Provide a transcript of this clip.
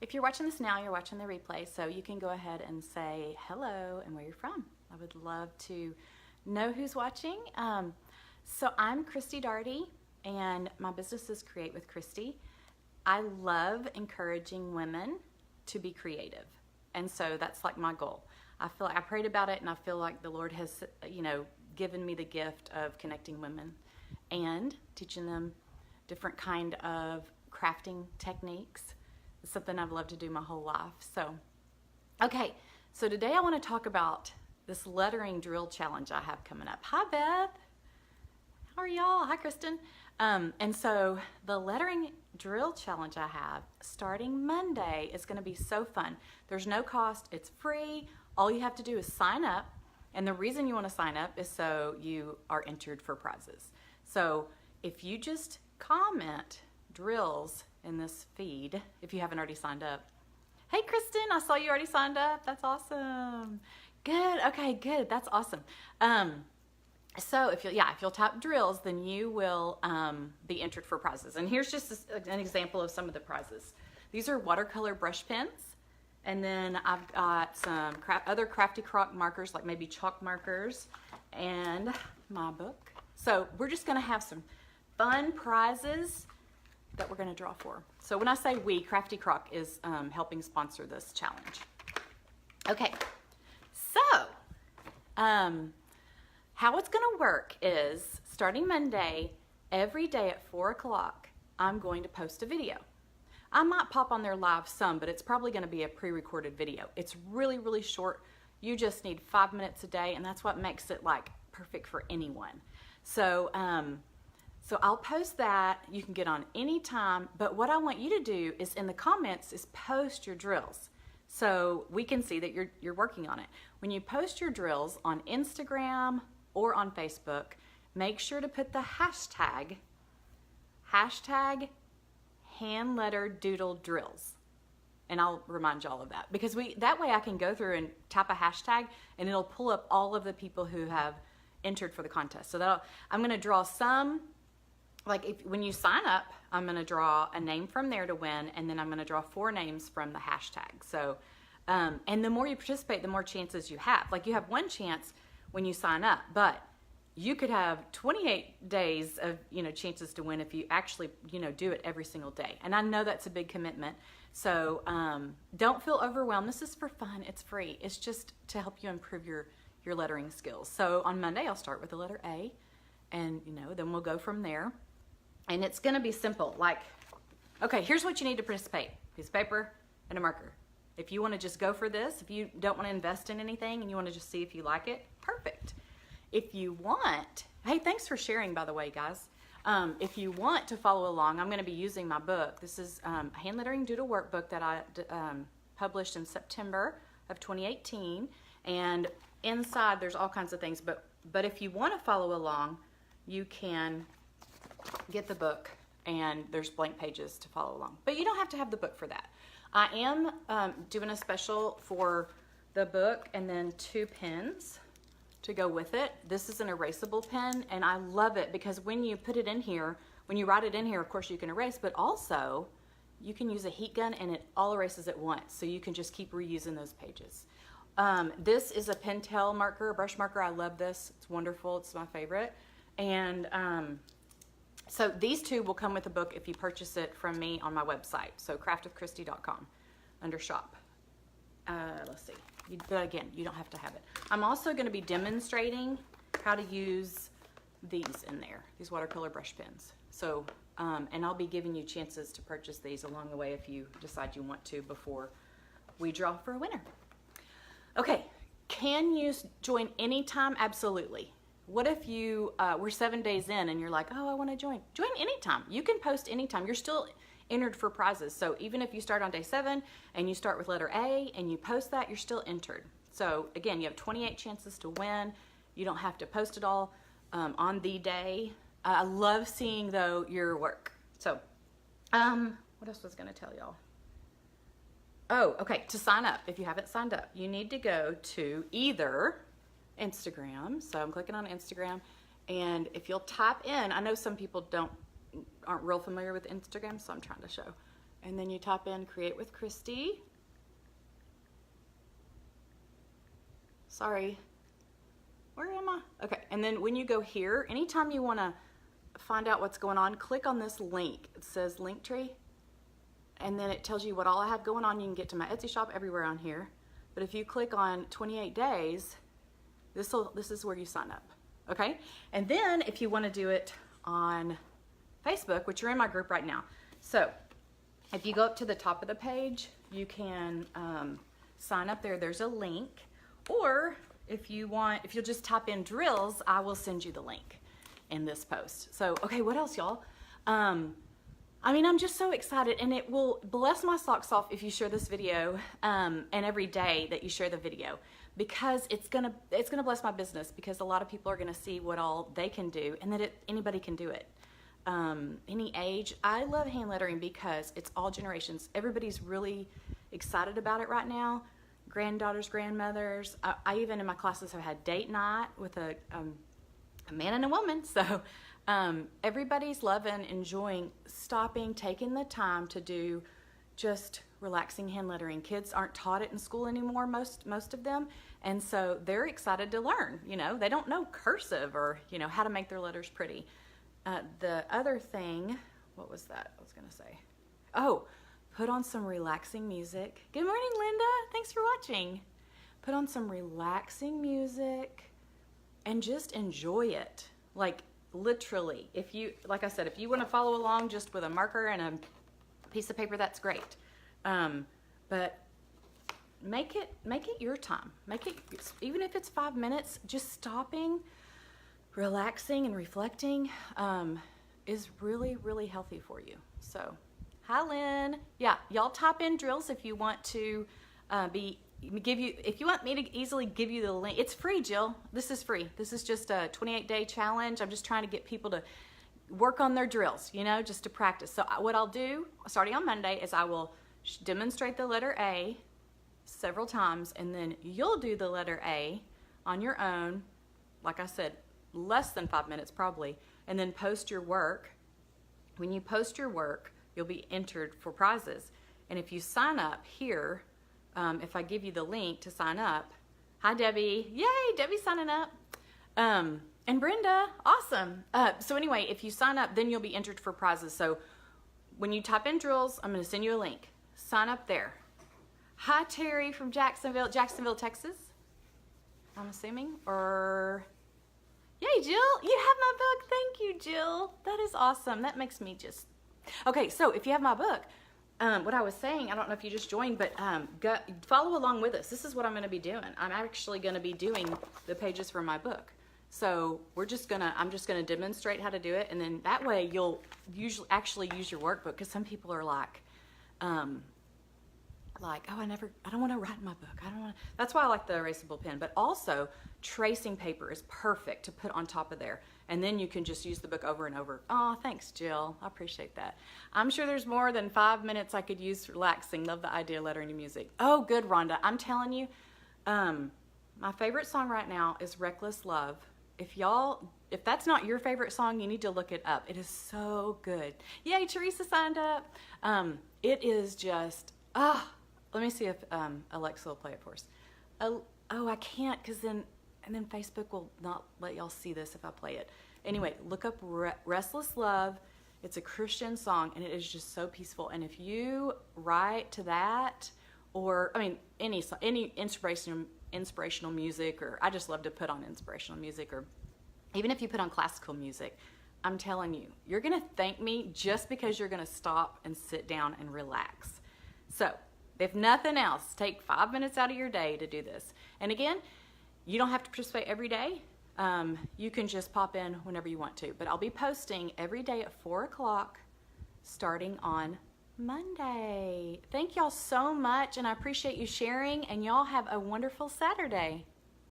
if you're watching this now, you're watching the replay, so you can go ahead and say hello and where you're from. I would love to know who's watching. So I'm Christy Darty, and my business is Create with Christy. I love encouraging women to be creative, and so that's like my goal. I feel like I prayed about it, and I feel like the Lord has, given me the gift of connecting women and teaching them different kind of crafting techniques. It's something I've loved to do my whole life. So today I want to talk about this lettering drill challenge I have coming up. Hi, Beth. How are y'all? Hi, Kristen. And so the lettering drill challenge I have starting Monday is going to be so fun. There's no cost. It's free. All you have to do is sign up. And the reason you want to sign up is so you are entered for prizes. So if you just comment drills in this feed, if you haven't already signed up. Hey, Kristen, I saw you already signed up. That's awesome. Good. Okay, good. That's awesome. So if you'll type drills, then you will be entered for prizes. And here's just an example of some of the prizes. These are watercolor brush pens. And then I've got some other Crafty Croc markers, like maybe chalk markers, and my book. So we're just gonna have some fun prizes that we're gonna draw for. So when I say we, Crafty Croc is helping sponsor this challenge. Okay, so how it's gonna work is starting Monday, every day at 4 o'clock, I'm going to post a video. I might pop on there live some, but it's probably gonna be a pre-recorded video. It's really, really short. You just need 5 minutes a day, and that's what makes it like perfect for anyone. So, so I'll post that. You can get on anytime, but what I want you to do is in the comments is post your drills so we can see that you're working on it. When you post your drills on Instagram or on Facebook, make sure to put the hashtag hand letter doodle drills. And I'll remind y'all of that because that way I can go through and type a hashtag and it'll pull up all of the people who have entered for the contest. So I'm gonna draw some, like when you sign up, I'm gonna draw a name from there to win, and then I'm gonna draw 4 names from the hashtag. So, and the more you participate, the more chances you have. Like you have 1 chance when you sign up, but you could have 28 days of, chances to win if you actually, do it every single day. And I know that's a big commitment. So don't feel overwhelmed. This is for fun. It's free. It's just to help you improve your lettering skills. So on Monday, I'll start with the letter A, and, then we'll go from there. And it's going to be simple. Like, okay, here's what you need to participate. Piece of paper and a marker. If you want to just go for this, if you don't want to invest in anything and you want to just see if you like it, perfect. If you want, hey, thanks for sharing, by the way, guys. If you want to follow along, I'm going to be using my book. This is a hand lettering doodle workbook that I published in September of 2018. And inside, there's all kinds of things. But if you want to follow along, you can get the book, and there's blank pages to follow along. But you don't have to have the book for that. I am doing a special for the book and then 2 pens to go with it. This is an erasable pen, and I love it because when you put it in here, when you write it in here, of course you can erase, but also you can use a heat gun and it all erases at once, so you can just keep reusing those pages. This is a Pentel marker, a brush marker. I love this. It's wonderful. It's my favorite. And so these 2 will come with the book if you purchase it from me on my website, so craftwithchristy.com under shop. Let's see. But again, you don't have to have it. I'm also going to be demonstrating how to use these in there, these watercolor brush pens. So, and I'll be giving you chances to purchase these along the way if you decide you want to before we draw for a winner. Okay, can you join anytime? Absolutely. What if you we're 7 days in and you're like, oh, I want to join? Join anytime. You can post anytime. You're still entered for prizes. So even if you start on day 7 and you start with letter A and you post that, you're still entered. So again, you have 28 chances to win. You don't have to post it all on the day. I love seeing though your work. So what else was I going to tell y'all? Oh, okay. To sign up, if you haven't signed up, you need to go to either Instagram. So I'm clicking on Instagram, and if you'll type in, I know some people aren't real familiar with Instagram, so I'm trying to show. and then you type in Create with Christie. Sorry, where am I? Okay, and then when you go here, anytime you want to find out what's going on, click on this link. It says Linktree, and then it tells you what all I have going on. You can get to my Etsy shop everywhere on here. But if you click on 28 days, this is where you sign up, okay? And then if you want to do it on Facebook, which you're in my group right now. So if you go up to the top of the page, you can sign up there. There's a link. Or if you'll just type in drills, I will send you the link in this post. So, okay, what else, y'all? I mean, I'm just so excited, and it will bless my socks off if you share this video, and every day that you share the video, because it's gonna bless my business, because a lot of people are gonna see what all they can do, and that anybody can do it. Any age. I love hand lettering because it's all generations. Everybody's really excited about it right now. Granddaughters, grandmothers. I even in my classes have had date night with a man and a woman. So everybody's loving, enjoying, stopping, taking the time to do just relaxing hand lettering. Kids aren't taught it in school anymore, most of them, and so they're excited to learn. You know, they don't know cursive or, you know, how to make their letters pretty. The other thing, what was that I was gonna say? Oh, put on some relaxing music. Good morning, Linda. Thanks for watching. Put on some relaxing music and just enjoy it. Like, literally, if you, like I said, if you want to follow along just with a marker and a piece of paper, that's great. But make it your time. Make it, even if it's 5 minutes, just stopping, relaxing and reflecting is really, really healthy for you. So, hi, Lynn. Yeah, y'all type in drills if you want to if you want me to easily give you the link. It's free, Jill. This is free. This is just a 28-day challenge. I'm just trying to get people to work on their drills, you know, just to practice. So what I'll do starting on Monday is I will demonstrate the letter A several times, and then you'll do the letter A on your own, like I said, less than 5 minutes probably, and then post your work. When you post your work, you'll be entered for prizes. And if you sign up here, if I give you the link to sign up, hi Debbie, yay, Debbie's signing up, and Brenda, awesome. So anyway, if you sign up, then you'll be entered for prizes. So when you type in drills, I'm going to send you a link. Sign up there. Hi Terry from Jacksonville, Texas, I'm assuming, or yay, Jill, you have my book. Thank you, Jill. That is awesome. That makes me just, okay, so if you have my book, what I was saying, I don't know if you just joined, but follow along with us. This is what I'm going to be doing. I'm actually going to be doing the pages for my book. So I'm just going to demonstrate how to do it, and then that way you'll actually use your workbook, because some people are like, oh, I don't want to write in my book. I don't want to. That's why I like the erasable pen. But also, tracing paper is perfect to put on top of there. And then you can just use the book over and over. Oh, thanks, Jill. I appreciate that. I'm sure there's more than 5 minutes I could use relaxing. Love the idea of lettering to music. Oh, good, Rhonda. I'm telling you, my favorite song right now is Reckless Love. If that's not your favorite song, you need to look it up. It is so good. Yay, Teresa signed up. It is just, let me see if Alexa will play it for us. Oh, I can't, because then Facebook will not let y'all see this if I play it. Anyway, look up Restless Love. It's a Christian song, and it is just so peaceful. And if you write to that, or, I mean, any inspirational music, or I just love to put on inspirational music, or even if you put on classical music, I'm telling you, you're going to thank me just because you're going to stop and sit down and relax. So, if nothing else, take 5 minutes out of your day to do this. And again, you don't have to participate every day. You can just pop in whenever you want to. But I'll be posting every day at 4 o'clock starting on Monday. Thank y'all so much, and I appreciate you sharing, and y'all have a wonderful Saturday.